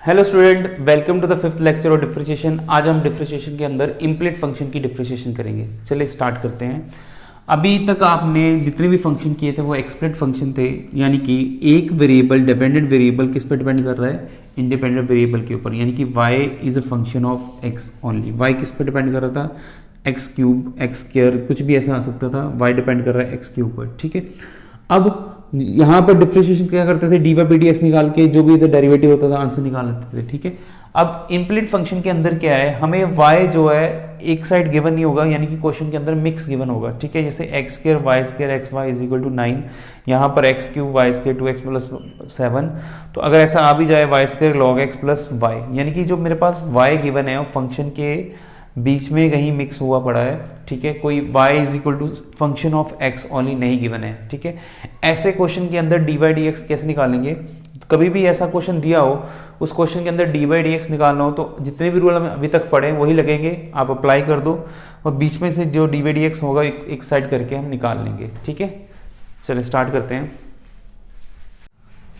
Hello student, welcome to the fifth lecture of differentiation. आज हम differentiation के अंदर इम्प्लिट फंक्शन की डिफरेंशिएशन करेंगे। चलिए स्टार्ट करते हैं। अभी तक आपने जितने भी फंक्शन किए थे वो एक्सप्लिट फंक्शन थे, यानी कि एक वेरिएबल डिपेंडेंट वेरिएबल किस पर डिपेंड कर रहा है, इंडिपेंडेंट वेरिएबल के ऊपर, यानी कि y is a function of x only. y किस पर डिपेंड कर रहा था, एक्स क्यूब, एक्स स्क्वायर, कुछ भी ऐसा आ सकता था। y डिपेंड कर रहा है x के ऊपर, ठीक है। अब यहाँ पर डिफरेंशिएशन क्या करते थे, D by B D X निकाल के जो भी इधर डेरिवेटिव होता था आंसर निकाल लेते थे, ठीक है। अब इम्प्लिट फंक्शन के अंदर क्या है, हमें y जो है एक साइड गिवन नहीं होगा, यानी कि क्वेश्चन के अंदर मिक्स गिवन होगा, ठीक है। जैसे X square Y square X Y is equal to 9, यहाँ पर X cube Y square 2x plus 7। तो अगर ऐसा आ भी जाए Y square log X plus Y, यानी कि जो मेरे पास y गिवन है वो फंक्शन के बीच में कहीं मिक्स हुआ पड़ा है, ठीक है। कोई y is equal to function of x only नहीं गिवन है, ठीक है। ऐसे क्वेश्चन के अंदर डी बाई डी एक्स कैसे निकालेंगे, कभी भी ऐसा क्वेश्चन दिया हो उस क्वेश्चन के अंदर डी बाई डी एक्स निकालना हो तो जितने भी रूल हमें अभी तक पढ़े वही लगेंगे, आप अप्लाई कर दो और बीच में से जो डी बाई डी एक्स होगा एक साइड करके हम निकाल लेंगे, ठीक है। चलिए स्टार्ट करते हैं।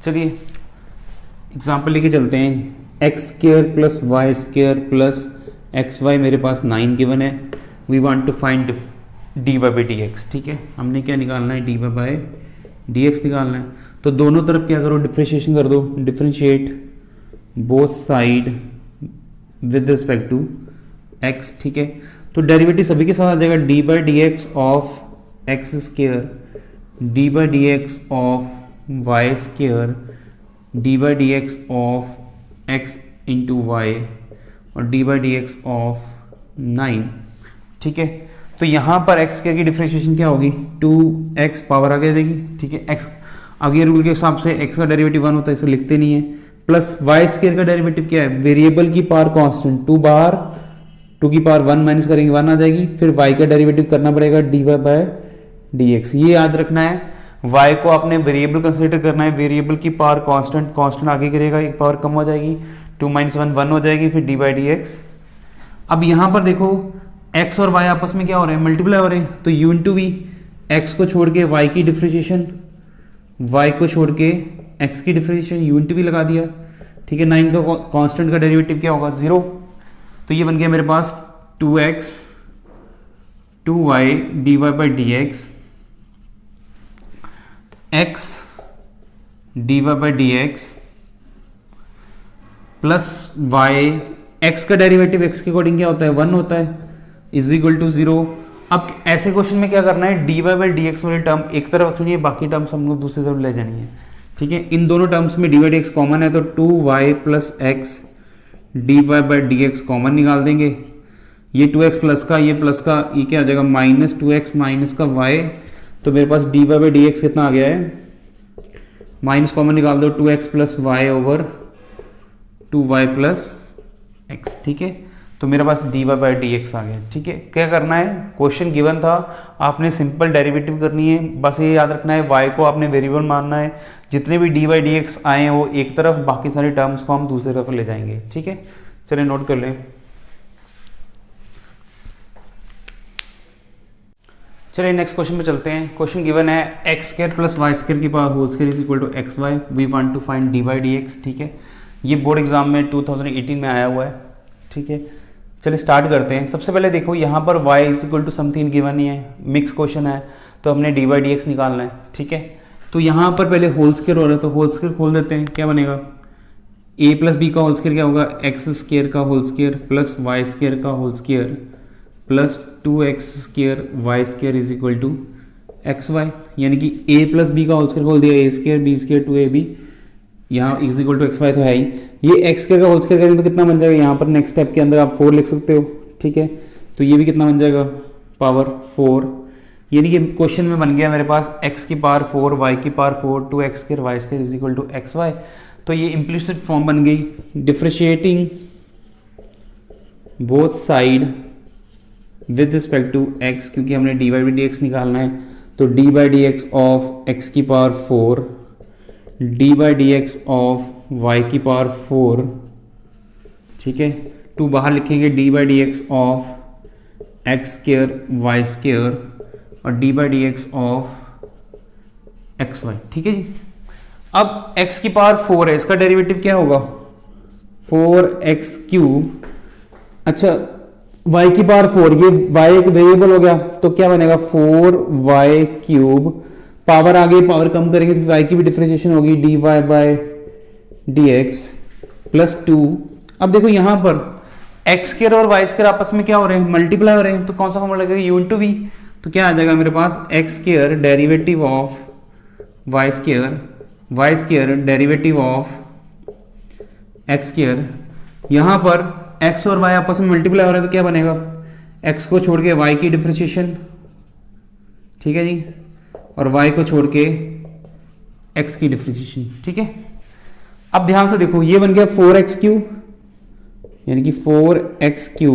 चलिए एग्जाम्पल लेके चलते हैं। X square plus y square plus x y मेरे पास 9 गिवन है। We want to find d Y by D x, ठीक है। हमने क्या निकालना है, D Y by D x निकालना है। तो दोनों तरफ क्या करो, डिफ्रेंशिएशन कर दो, differentiate both side with respect to X, ठीक है। तो डेरिवेटिव सभी के साथ आ जाएगा, D by D X of X square, D by D X of Y square, D by D X of X into Y और D by D X of 9, ठीक है। तो यहाँ पर एक्स की डिफरेंशिएशन क्या होगी, 2x पावर आगे जाएगी, ठीक है। एक्स आगे रूल के हिसाब से x का डेरिवेटिव 1 होता है, इसे लिखते नहीं है। प्लस वाई स्क्वायर का डेरिवेटिव क्या है, वेरिएबल की पावर कांस्टेंट, 2 बाहर 2 की पावर 1 माइनस करेंगे 1 आ जाएगी। फिर y का डेरिवेटिव करना पड़ेगा d y by d x. ये याद रखना है, y को आपने वेरिएबल कंसिडर करना है, वेरिएबल की पावर कांस्टेंट, कांस्टेंट आगे करेगा, एक पावर कम हो जाएगी, 2 माइनस 1 1 हो जाएगी, फिर डी बाई डी एक्स। अब यहाँ पर देखो x और y आपस में क्या हो रहे हैं, मल्टीप्लाई हो रहे हैं, तो u इंटू वी, एक्स को छोड़ के y की डिफरेंशिएशन, y को छोड़ के x की डिफरेंशिएशन, u इंटू वी लगा दिया, ठीक है। 9 का कांस्टेंट का डेरिवेटिव क्या होगा, 0। तो ये बन गया मेरे पास 2x 2y d Y by D x, x D Y by D x plus y, x का डेरिवेटिव एक्स के अकॉर्डिंग क्या होता है, 1 होता है, इज इक्वल टू 0। अब ऐसे क्वेश्चन में क्या करना है, D Y by D x वाली टर्म एक तरफ रखनी है, बाकी टर्म्स हम लोग दूसरी तरफ ले जानी है, ठीक है। इन दोनों टर्म्स में d y d x common है, तो 2y plus x D Y by D x common निकाल देंगे। ये 2x प्लस का, ये प्लस का, ये क्या आ जाएगा, माइनस 2x माइनस का y। तो मेरे पास D Y by D x कितना आ गया है, माइनस कॉमन निकाल दो, 2x plus Y over 2y plus X, ठीक है। तो मेरे पास D Y by D X आ गया, ठीक है। क्या करना है, क्वेश्चन गिवन था, आपने सिंपल डेरिवेटिव करनी है, बस ये याद रखना है, y को आपने वेरिएबल मानना है, जितने भी डी वाई डी एक्स आए वो एक तरफ, बाकी सारी टर्म्स को हम दूसरी तरफ ले जाएंगे, ठीक है। चलिए नोट कर लें। चलिए नेक्स्ट क्वेश्चन पे चलते हैं। क्वेश्चन गिवन है X square plus Y square की power whole square is equal to x Y, we want to find D by D x, ठीक है। ये बोर्ड एग्जाम में 2018 में आया हुआ है, ठीक है। चलिए स्टार्ट करते हैं। सबसे पहले देखो यहाँ पर y is equal to something given ही है, मिक्स क्वेश्चन है, तो हमने डी बाई डी एक्स निकालना है, ठीक है। तो यहाँ पर पहले होल स्क्वायर हो रहा है, तो होल स्क्वायर खोल देते हैं, क्या बनेगा, a प्लस बी का होल स्क्वायर क्या होगा, एक्स स्क्वायर का whole square plus Y square का whole square plus 2x square Y square is equal to x Y, यानी कि a प्लस बी का होल स्क्वायर खोल दिया, a square B square 2ab, यहाँ is equal to x Y तो है ही। ये एक्स स्क्वायर का होल स्क्वायर करेंगे तो कितना बन जाएगा, यहाँ पर नेक्स्ट स्टेप के अंदर आप 4 लिख सकते हो, ठीक है। तो ये भी कितना बन जाएगा, पावर 4, यानी कि क्वेश्चन में बन गया मेरे पास x की पावर 4 y की power 4 2x square Y square is equal to x Y. तो ये इम्प्लिसिट फॉर्म बन गई, differentiating both side with respect to x, क्योंकि हमने डी बाई डी एक्स निकालना है, तो D by D X of x की power 4 D by D X of Y की पावर 4, ठीक है। 2 बाहर लिखेंगे, D by D X of X square Y square और D by D X of x Y, ठीक है जी। अब x की पावर 4 है, इसका डेरिवेटिव क्या होगा, 4x³। अच्छा y की पावर 4, ये y एक वेरिएबल हो गया तो क्या बनेगा 4y³। पावर आ गई, पावर कम करेंगे तो y की भी डिफरेंशिएशन होगी dy/dx प्लस 2। अब देखो यहां पर x² और y² आपस में क्या हो रहे हैं, मल्टीप्लाई हो रहे हैं, तो कौन सा फॉर्मूला लगेगा u/v। तो क्या आ जाएगा मेरे पास x² derivative of y² derivative of x²। यहां पर x और y आपस में मल्टीप्लाई हो रहे हैं तो क्या बनेगा, x को छोड़ के y की डिफरेंशिएशन, ठीक है जी, और y को छोड़ के x की डिफरेंशिएशन, ठीक है। अब ध्यान से देखो ये बन गया 4x³ यानी कि 4x³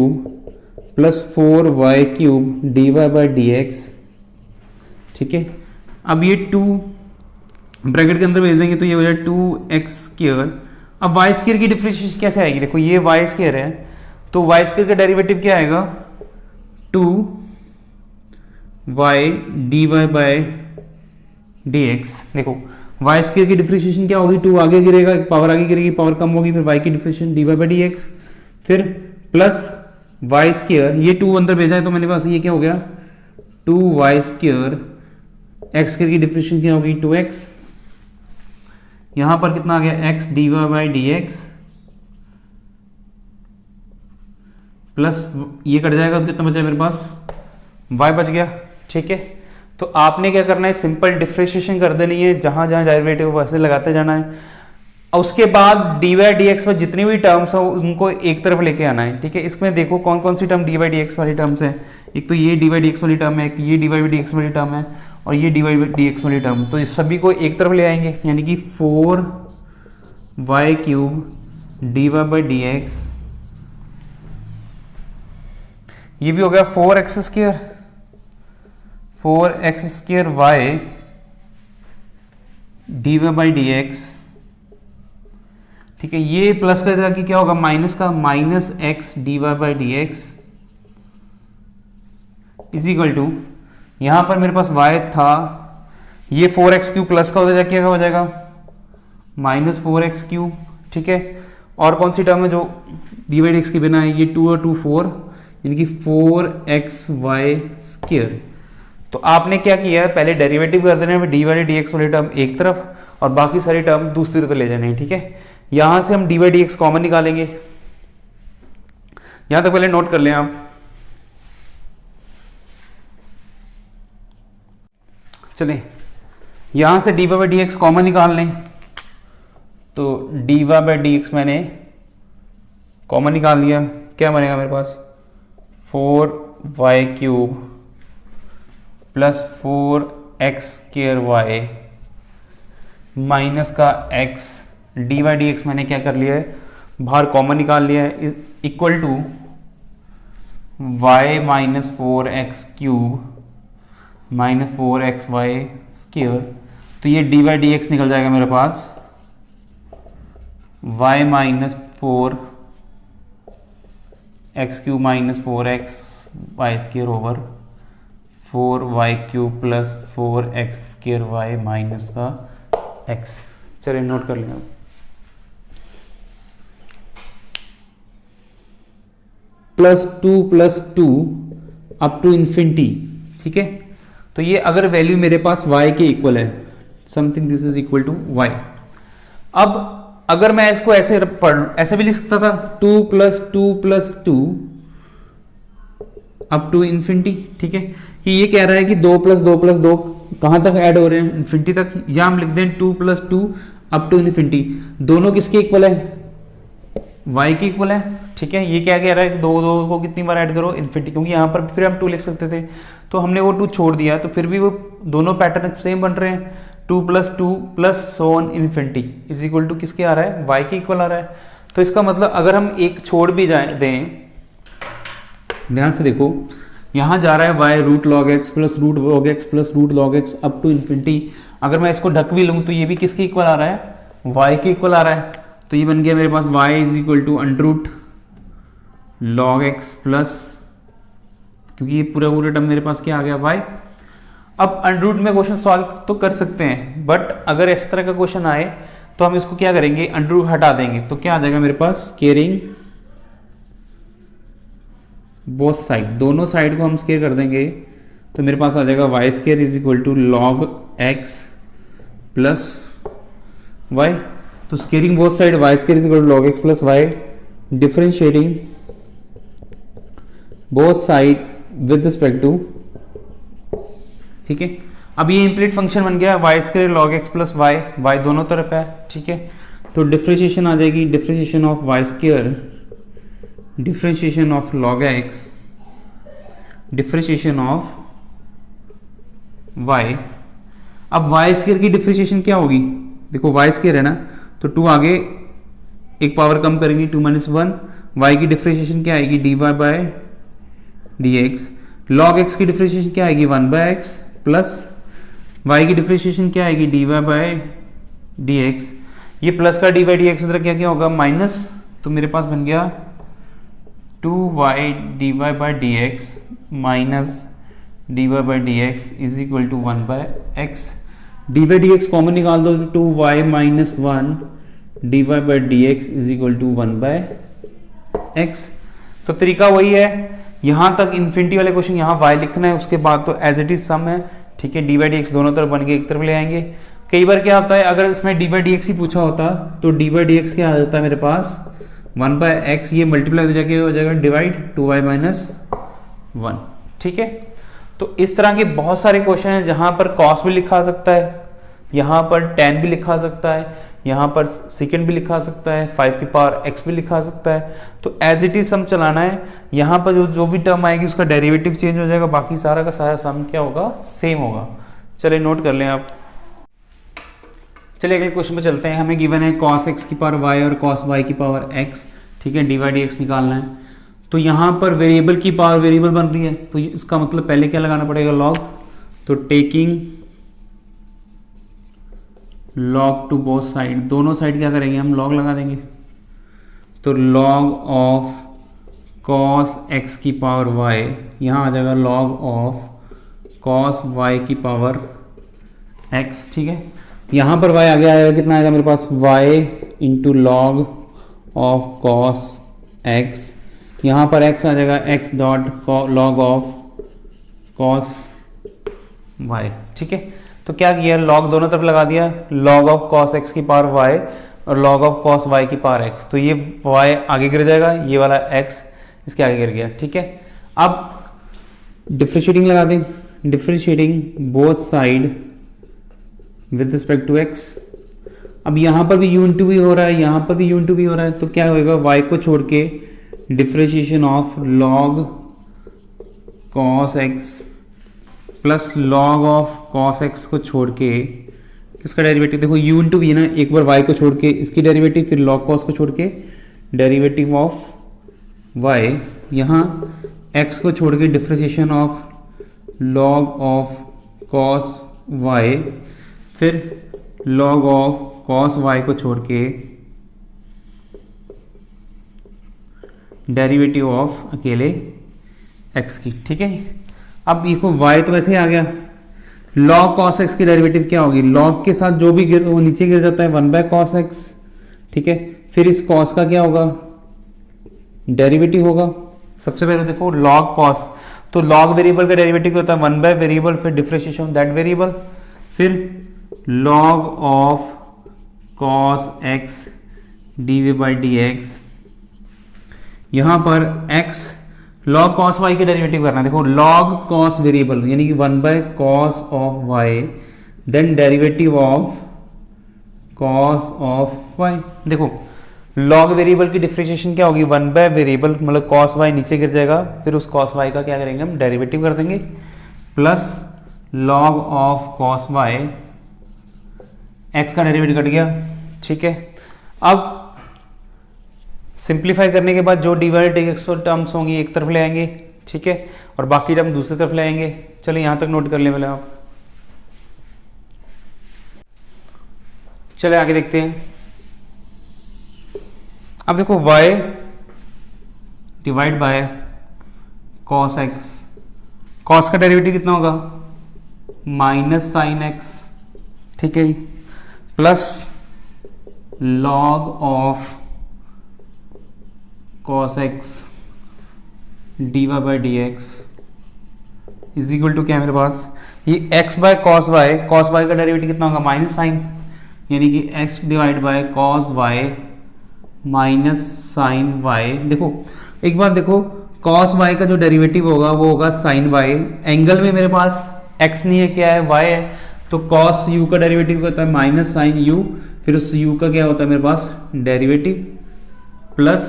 प्लस 4y³ dy/dx, ठीक है। अब ये 2 ब्रैकेट के अंदर भेज देंगे तो ये हो जाएगा 2x²। अब y² की डिफरेंशिएशन कैसे आएगी, देखो ये y² है तो y² का डेरिवेटिव क्या आएगा 2y dy/dx। देखो y² की डिफरेंशिएशन क्या होगी, 2 आगे गिरेगा, पावर आगे गिरेगी, पावर कम होगी, फिर y की डिफरेंशिएशन dy/dx, फिर प्लस y², ये 2 अंदर भेजा है तो मेरे पास ये क्या हो गया 2y², x² की डिफरेंशिएशन क्या होगी 2x, यहां पर कितना आ गया x dy/dx प्लस ये कट जाएगा तो कितना बचा मेरे पास y बच गया, ठीक है। तो आपने क्या करना है, सिंपल डिफरेंशिएशन कर देनी है, जहां जहां डेरिवेटिव वैसे लगाते जाना है, और उसके बाद dy/dx में जितनी भी टर्म्स हो उनको एक तरफ लेके आना है, ठीक है। इसमें देखो कौन कौन सी टर्म dy/dx वाली टर्म्स है, एक तो ये dy/dx वाली टर्म है, एक ये dy/dx वाली टर्म है, और ये dy/dx वाली टर्म, तो इस सभी को एक तरफ ले आएंगे, यानी कि 4y³ dy/dx, ये भी हो गया 4x² y dy/dx, ठीक है। ये प्लस का कि क्या होगा माइनस का, -x dy/dx is equal to, यहां पर मेरे पास y था, ये 4x³ प्लस का हो जाएगा, क्या हो जाएगा -4x³, ठीक है। और कौन सी टर्म है जो dy/dx के बिना है, ये 2 और 2 4, यानी कि 4xy²। तो आपने क्या किया है, पहले डेरिवेटिव कर देना है dy/dx वाली टर्म एक तरफ और बाकी सारी टर्म दूसरी तरफ ले जानी है, ठीक है। यहां से हम dy/dx कॉमन निकालेंगे, यहां तक पहले नोट कर लें आप। चलिए यहां से dy/dx कॉमन निकाल लें, तो dy/dx मैंने कॉमन निकाल लिया, क्या बनेगा मेरे पास 4y³ प्लस 4x² माइनस का x dy/dx मैंने क्या कर लिया है, बाहर कॉमन निकाल लिया है, equal to y - 4x³ - 4xy²। तो ये dy/dx निकल जाएगा मेरे पास y - 4x³ - 4xy² over 4y³ plus 4x² minus का x। चलिए नोट कर लें +2 अप टू इन्फिनिटी, ठीक है। तो ये अगर वैल्यू मेरे पास y के इक्वल है, something this is equal to y। अब अगर मैं इसको ऐसे ऐसे भी लिख सकता था 2 अप टू इन्फिनिटी, ठीक है। कि ये कह रहा है कि 2 + 2 + 2 कहां तक ऐड हो रहे हैं, इन्फिनिटी तक, या हम लिख दें 2 + 2 अप टू इन्फिनिटी। दोनों किसके इक्वल है, y के इक्वल है, ठीक है। ये क्या कह रहा है कि 2 को कितनी बार ऐड करो, इन्फिनिटी, क्योंकि यहां पर फिर हम 2 लिख सकते थे तो हमने वो 2 छोड़ दिया, तो फिर भी वो दोनों पैटर्न सेम बन रहे हैं, 2 + 2 plus so on infinity is equal to किसके आ रहा है, y के इक्वल आ रहा है। तो इसका मतलब अगर हम एक छोड़ भी जाए दें, ध्यान से देखो यहां जा रहा है y √log x plus √log x plus √log x up to infinity. अगर मैं इसको ढक भी लूं तो ये भी किसके इक्वल आ रहा है, y के इक्वल आ रहा है। तो ये बन गया मेरे पास y is equal to √log x plus, क्योंकि ये पूरा टर्म मेरे पास क्या आ गया y। अब अंडर रूट में क्वेश्चन सॉल्व तो कर सकते हैं, बट अगर इस तरह का क्वेश्चन आए तो हम इसको क्या करेंगे, अंडर रूट हटा देंगे, तो क्या आ जाएगा मेरे पास, स्केयरिंग बोथ साइड, दोनों साइड को हम स्केयर कर देंगे, तो मेरे पास आ जाएगा Y square is equal to log X plus Y. तो squaring both side Y square is equal to log X plus Y, differentiating both side with respect to, ठीक है। अब ये इम्प्लीट फंक्शन बन गया Y square log X plus Y, Y दोनों तरफ है, ठीक है। तो डिफरेंशिएशन आ जाएगी, differentiation of Y square, differentiation of log X, differentiation of Y. अब वाई स्क्वायर की डिफरेंशिएशन क्या होगी, देखो वाई स्क्वायर है ना, तो 2 आगे एक पावर कम करेंगे, 2 - 1, वाई की डिफरेंशिएशन क्या आएगी, dy by dx, log x की डिफरेंशिएशन क्या आएगी, 1/x प्लस y की डिफरेंशिएशन क्या आएगी, dy बाय dx। ये प्लस का dy dx इधर क्या क्या होगा, माइनस, तो मेरे पास बन गया 2y dy by dx minus dy by dx is equal to 1/x। dy dx common निकाल दो, 2y minus 1 dy by dx is equal to 1/x। तो तरीका वही है, यहां तक इन्फिनिटी वाले क्वेश्चन यहाँ y लिखना है, उसके बाद तो एज इट इज सम है, ठीक है। डी बाई डी एक्स दोनों तरफ बन के एक तरफ ले आएंगे। कई बार क्या होता है, अगर इसमें डी बाई डी एक्स ही पूछा होता तो डी बाई डी एक्स क्या आ जाता है मेरे पास, 1/x, ये मल्टीप्लाई हो जाके हो जाएगा डिवाइड 2y माइनस 1, ठीक है। तो इस तरह के बहुत सारे क्वेश्चन हैं जहां पर कॉस भी लिखा सकता है, यहाँ पर tan भी लिखा सकता है, यहाँ पर सेकेंड भी लिखा सकता है, 5 की पावर x भी लिखा सकता है। तो एज इट इज सम चलाना है, यहाँ पर जो भी टर्म आएगी उसका डेरिवेटिव चेंज हो जाएगा, बाकी सारा का सारा सम क्या होगा, सेम होगा। चलिए नोट कर लें आप। चलिए अगले क्वेश्चन पे चलते हैं। हमें गिवन है cos x की पावर y और cos y की पावर x, ठीक है, डी बाई डी एक्स निकालना है। तो यहाँ पर वेरिएबल की पावर वेरिएबल बन रही है, तो इसका मतलब पहले क्या लगाना पड़ेगा, लॉग। तो taking log to both side, दोनों साइड क्या करेंगे हम, लॉग लगा देंगे। तो लॉग ऑफ cos x की पावर y, यहाँ आ जाएगा लॉग ऑफ cos y की पावर x, ठीक है। यहाँ पर y आगे आएगा, कितना आएगा मेरे पास, y into log of cos x, यहाँ पर x आ जाएगा x dot log of cos y, ठीक है। तो क्या किया, लॉग दोनों तरफ लगा दिया, लॉग ऑफ cos x की पावर y और log ऑफ cos y की पावर x। तो ये y आगे गिर जाएगा, ये वाला x इसके आगे गिर गया, ठीक है। अब डिफरेंशिएटिंग लगा दें, differentiating both side with respect to x। अब यहाँ पर भी u इंटू भी हो रहा है, यहाँ पर भी u इंटू भी हो रहा है, तो क्या होगा, y को छोड़ के differentiation of log cos x plus log of cos x को छोड़ के किसका डेरिवेटिव, देखो u इंटू भी ना, एक बार y को छोड़ के इसकी डेरिवेटिव, फिर log cos को छोड़ के डेरिवेटिव ऑफ y, यहाँ x को छोड़ के differentiation of log of cos y, फिर log ऑफ cos y को छोड़ के डेरिवेटिव ऑफ अकेले x की, ठीक है। अब देखो y तो वैसे ही आ गया, log cos x की डेरिवेटिव क्या होगी, log के साथ जो भी वो नीचे गिर जाता है 1/cos x, ठीक है। फिर इस cos का क्या होगा, डेरिवेटिव होगा। सबसे पहले देखो log cos, तो log वेरिएबल का डेरिवेटिव होता है 1 बाय वेरिएबल, फिर डिफरेंशिएशन ऑफ दैट वेरिएबल, फिर log of cos x d by D x, यहां पर x log cos y के डेरिवेटिव करना है। देखो log cos वेरिएबल यानी कि 1/cos of y, then derivative of cos of y। देखो log वेरिएबल की डिफरेंशिएशन क्या होगी, 1 बाय वेरिएबल, मतलब cos y नीचे गिर जाएगा, फिर उस cos y का क्या करेंगे हम, डेरिवेटिव कर देंगे, plus log of cos y, x का डेरिवेटिव कट गया, ठीक है। अब सिंप्लीफाई करने के बाद जो डिवाइड एक्स टर्म्स होंगी एक तरफ ले आएंगे, ठीक है, और बाकी टर्म दूसरी तरफ ले आएंगे। चलिए यहां तक नोट कर लें पहले आप। चलिए आगे देखते हैं। अब देखो y divide by cos x, cos का डेरिवेटिव कितना होगा, माइनस साइन x, ठीक है, plus log of cos x dy by dx is equal to क्या है मेरे पास, ये x by cos y, cos y का डेरिवेटिव कितना होगा माइनस साइन, यानी कि x divide by cos y minus sine y. देखो एक बात देखो, कॉस वाई का जो डेरिवेटिव होगा वो होगा साइन वाई, एंगल में मेरे पास x नहीं है, क्या है y है, तो कॉस u का डेरिवेटिव होता है माइनस साइन u, फिर उस u का क्या होता है मेरे पास derivative plus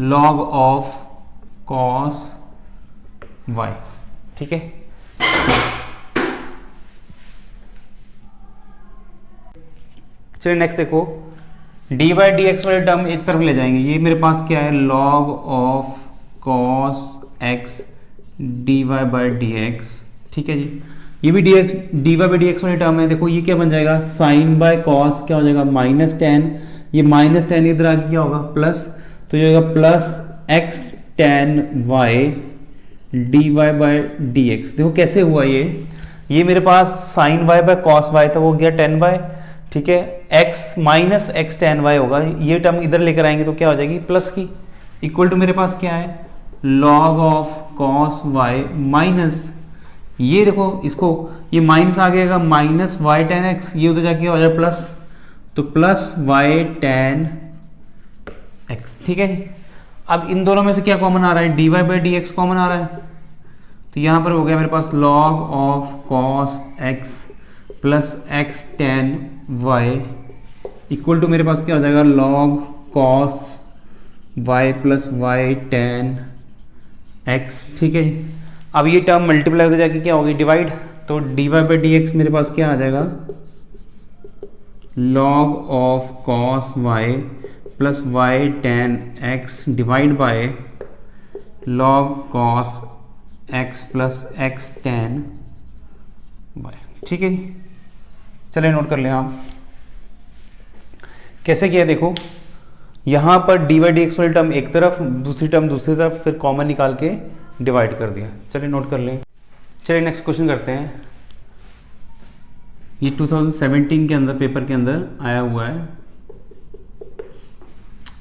log of cos y, ठीक है। चलिए नेक्स्ट देखो, डी बाई डी एक्स वाले टर्म एक तरफ ले जाएंगे, ये मेरे पास क्या है log of cos X D Y by D x, ठीक है जी। ये भी D X D Y by D X वाले टर्म है, देखो ये क्या बन जाएगा साइन बाय कॉस क्या हो जाएगा माइनस टेन, ये माइनस टेन इधर आके क्या होगा प्लस, तो ये होगा plus x ten Y D Y by D X. देखो कैसे हुआ ये मेरे पास sine Y by cos Y था, वो गया टेन वाई, ठीक है, x minus X ten Y होगा, ये टर्म इधर लेकर आएंगे तो क्या हो जाएगी प्लस की, इक्वल टू मेरे पास क्या है log of cos y minus, ये देखो इसको ये माइनस आ गएगा माइनस वाई टेन एक्स, ये उधर जाके हो जाए प्लस, तो प्लस वाई टेन एक्स, ठीक है। अब इन दोनों में से क्या कॉमन आ रहा है, D Y by D x common आ रहा है, तो यहां पर हो गया मेरे पास log of cos x plus x ten Y equal to मेरे पास क्या हो जाएगा log cos Y plus Y ten x, ठीक है। अब ये टर्म मल्टीप्लाई हो जाके क्या होगी डिवाइड, तो d Y by D x मेरे पास क्या आ जाएगा log of cos Y plus Y ten x divide by log cos x plus x ten Y, ठीक है। चलिए नोट कर लें आप कैसे किया, देखो यहां पर डी वाई डी एक्स वाली टर्म एक तरफ, दूसरी टर्म दूसरी तरफ, फिर कॉमन निकाल के डिवाइड कर दिया। चलिए नोट कर लें। चलिए नेक्स्ट क्वेश्चन करते हैं, ये 2017 के अंदर पेपर के अंदर आया हुआ है।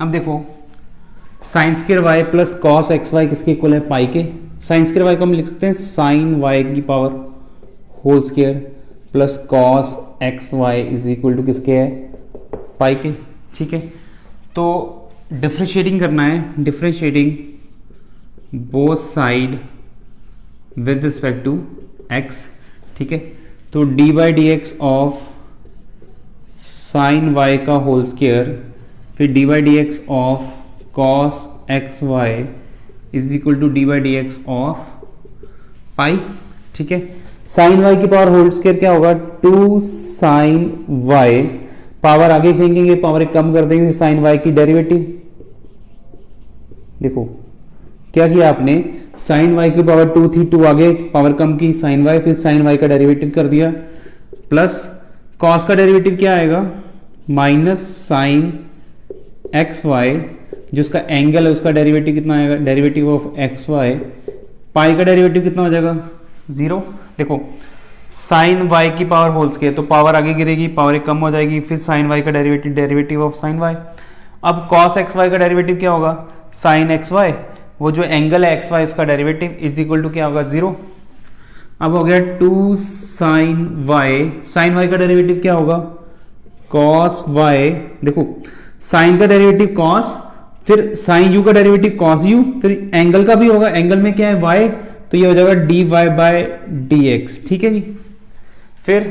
अब देखो sine square y plus cos x y किसके इक्वल है पाई के, साइन स्क्वायर वाई को हम लिख सकते हैं साइन वाई की power whole square plus cos x Y is equal to किसके है पाई के, ठीक है। तो डिफ्रेंशिएटिंग करना है, differentiating both side with respect to X, ठीक है। तो D by D X of sine Y का होल स्क्वायर फिर D by D X of cos x Y is equal to D by D X of pi, ठीक है। Sine Y की power whole square क्या होगा to sine Y, power आगे फेंकेंगे power कम कर देंगे, साइन वाई की डेरिवेटिव, देखो क्या किया आपने साइन वाई की पावर टू थी, टू आगे पावर कम की साइन वाई, फिर साइन वाई का डेरिवेटिव कर दिया, प्लस कॉस का डेरिवेटिव क्या आएगा माइनस साइन एक्स वाई, जो उसका एंगल है उसका डेरिवेटिव कितना आएगा derivative of x y, pi का डेरिवेटिव कितना हो जाएगा जीरो। देखो साइन वाई की पावर होल स्क्वायर, तो पावर आगे गिरेगी पावर एक कम हो जाएगी, फिर साइन वाई का derivative derivative of sine y. अब कॉस एक्स वाई का डेरिवेटिव क्या होगा साइन एक्स वाई, वो जो एंगल है एक्स वाई उसका डेरिवेटिव इज इक्वल टू क्या होगा जीरो। अब हो गया two sine Y, sign Y का डेरिवेटिव क्या होगा कॉस वाई, देखो साइन का डेरिवेटिव कॉस, फिर साइन यू का डेरिवेटिव कॉस यू, फिर एंगल का भी होगा, एंगल में क्या है वाई, तो ये हो जाएगा d y by d x, ठीक है जी। फिर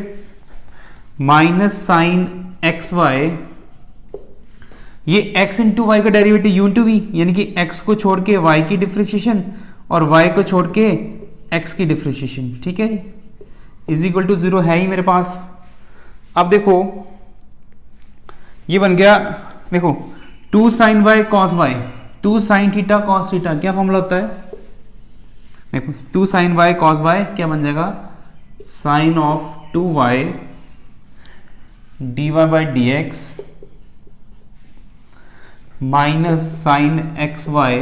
माइनस साइन एक्स वाई, ये x इंटू वाई का डेरिवेटिव u इंटू वी, यानी कि x को छोड़ के y की डिफ्रेंशिएशन और y को छोड़ के x की डिफ्रेंशिएशन, ठीक है, इज इक्वल टू जीरो है ही मेरे पास। अब देखो ये बन गया, देखो two sine y cos y, two sine theta cos theta क्या फॉर्मूला होता है, देखो two sine y cos y क्या बन जाएगा sine of two y D Y by D x minus sine x y,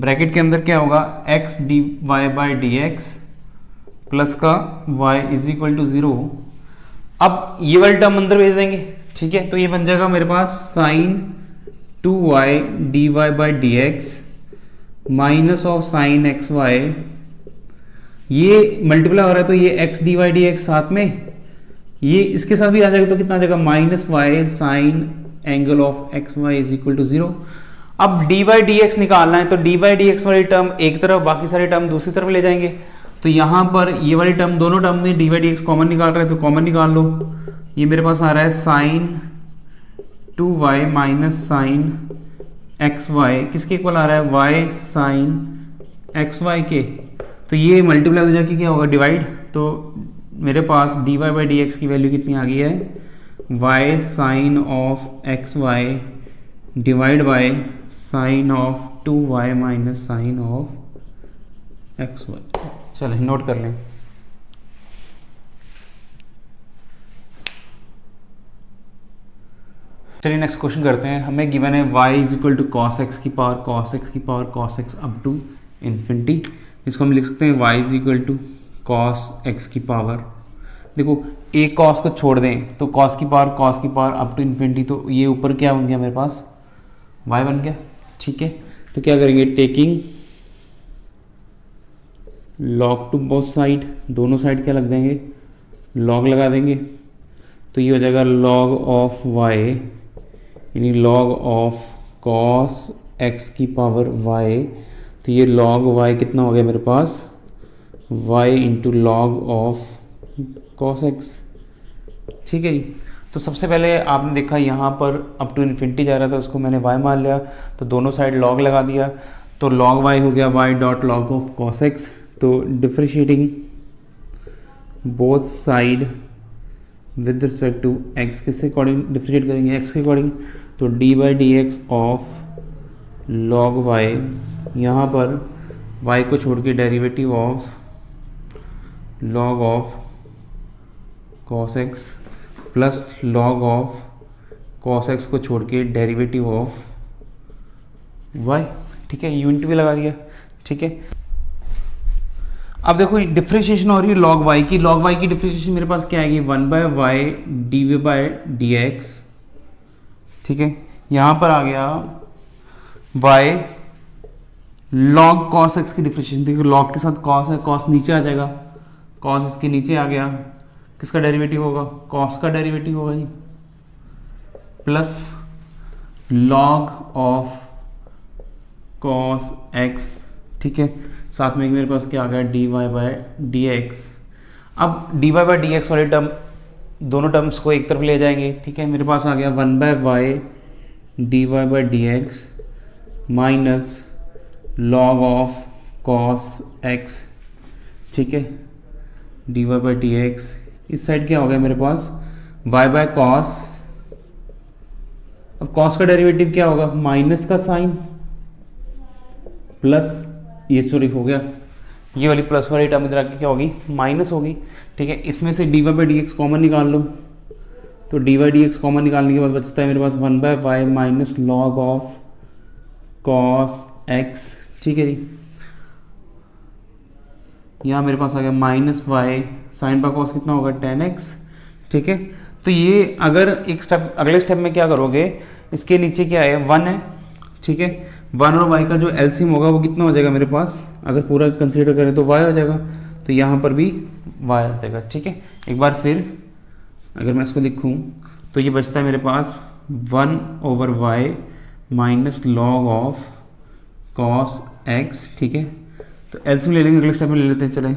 bracket के अंदर क्या होगा x D Y by D x plus का y is equal to zero. अब ये वाली टर्म अंदर भेज देंगे, ठीक है, तो ये बन जाएगा मेरे पास sine 2y dy by D x minus of sine x Y, ये मल्टीप्लाई हो रहा है तो ये x dy dx साथ में ये इसके साथ भी आ जाएगा, तो कितना आ जाएगा minus y sine angle of x Y is equal to 0। अब dy dx निकालना है तो dy dx वाली टर्म एक तरफ, बाकी सारी टर्म दूसरी तरफ ले जाएंगे। तो यहाँ पर ये वाली टर्म, दोनों टर्म में dy dx कॉमन निकाल रहे हैं तो कॉमन निकाल लो। ये मेरे पास आ रहा है sine 2y minus sine x y, किसके इक्वल आ रहा है y साइन एक्स वाई के, तो ये मल्टीप्लाई हो जाके क्या होगा डिवाइड, तो मेरे पास dy बाई डी एक्स की वैल्यू कितनी आ गई है y sine of x y divide by sine of 2y minus sine of x y. चलिए नोट कर लें। चलिए नेक्स्ट क्वेश्चन करते हैं। हमें गिवन है y is equal to cos x की पावर कॉस एक्स की power cos x up to infinity. इसको हम लिख सकते हैं y is equal to cos x की पावर, देखो एक कॉस को छोड़ दें तो कॉस की पावर अप टू इन्फिनिटी, तो ये ऊपर क्या बन गया मेरे पास y बन गया, ठीक है। तो क्या करेंगे, taking log to both side, दोनों साइड क्या लग देंगे लॉग लगा देंगे, तो ये हो जाएगा लॉग ऑफ y यानी लॉग ऑफ कॉस एक्स की पावर y, तो ये लॉग y कितना हो गया मेरे पास y into log of cos x, ठीक है जी। तो सबसे पहले आपने देखा यहाँ पर अप टू इन्फिनिटी जा रहा था, उसको मैंने y मान लिया, तो दोनों साइड लॉग लगा दिया, तो लॉग y हो गया y dot log of cos X. तो differentiating both side with respect to x, किसके अकॉर्डिंग डिफरेंशिएट करेंगे x के अकॉर्डिंग, तो D by D X of log y, यहाँ पर y को छोड़ के derivative of log of cos x plus log of cos X को छोड़ के डेरिवेटिव ऑफ y, ठीक है, यूनिट भी लगा दिया, ठीक है। अब देखो डिफरेंशिएशन हो रही है लॉग y की, लॉग y की डिफरेंशिएशन मेरे पास क्या आएगी 1 by y d v by D x, ठीक है। यहाँ पर आ गया y लॉग कॉस एक्स की डिफरेंशिएशन, देखो लॉग के साथ कॉस है, कॉस नीचे आ जाएगा, कॉस इसके नीचे आ गया, किसका डेरिवेटिव होगा कॉस का डेरिवेटिव होगा जी, plus log of cos x, ठीक है, साथ में मेरे पास क्या आ गया D Y by D X. अब D Y by D X वाले टर्म, दोनों टर्म्स को एक तरफ ले जाएंगे, ठीक है, मेरे पास आ गया 1 by y D Y by D x minus log of cos x, ठीक है, D Y by D x. इस साइड क्या हो गया मेरे पास y बाय कॉस, अब कॉस का डेरिवेटिव क्या होगा माइनस का साइन प्लस ये सॉरी हो गया ये वाली प्लस वाली टर्म इधर आके क्या होगी माइनस होगी, ठीक है। इसमें से d Y by D x common निकाल लो, तो d y d x common निकालने के बाद बचता है मेरे पास 1 by y minus log of cos x, ठीक है जी। यहाँ मेरे पास आ गया minus y sine by cos कितना होगा 10x, ठीक है। तो ये अगर एक स्टेप अगले स्टेप में क्या करोगे, इसके नीचे क्या है 1 है, ठीक है, 1 और y का जो एलसीएम होगा वो कितना हो जाएगा मेरे पास, अगर पूरा कंसीडर करें तो y हो जाएगा, तो यहाँ पर भी y आ जाएगा, ठीक है। एक बार फिर अगर मैं इसको लिखूँ तो ये बचता है मेरे पास 1 over y minus log of cos x, ठीक है। तो एलसीएम ले लेंगे, अगले स्टेप में ले लेते हैं, चलें।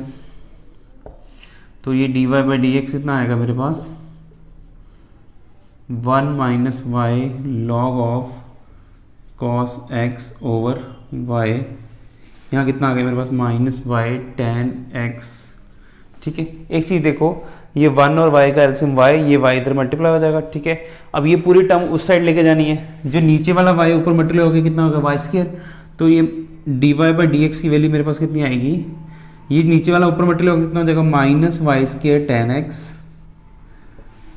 तो ये d Y by D x कितना आएगा मेरे पास 1 minus y log of cos x over y, यहाँ कितना आ गया मेरे पास माइनस वाई टेन एक्स, ठीक है। एक चीज़ देखो, ये 1 और y का एलसीएम y, ये y इधर मल्टीप्लाई हो जाएगा, ठीक है। अब ये पूरी टर्म उस साइड लेके जानी है, जो नीचे वाला y ऊपर मल्टीप्लाई होगा कितना होगा वाई स्क्वायर, तो ये d Y by D x की वैल्यू मेरे पास कितनी आएगी, ये नीचे वाला ऊपर मल्टीप्लाई होगा कितना हो जाएगा माइनस वाई स्क्वायर 10x,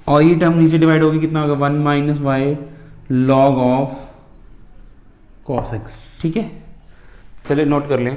और ये टर्म नीचे डिवाइड होगी कितना होगा 1 minus y log of cos x, ठीक है। चलिए नोट कर लें।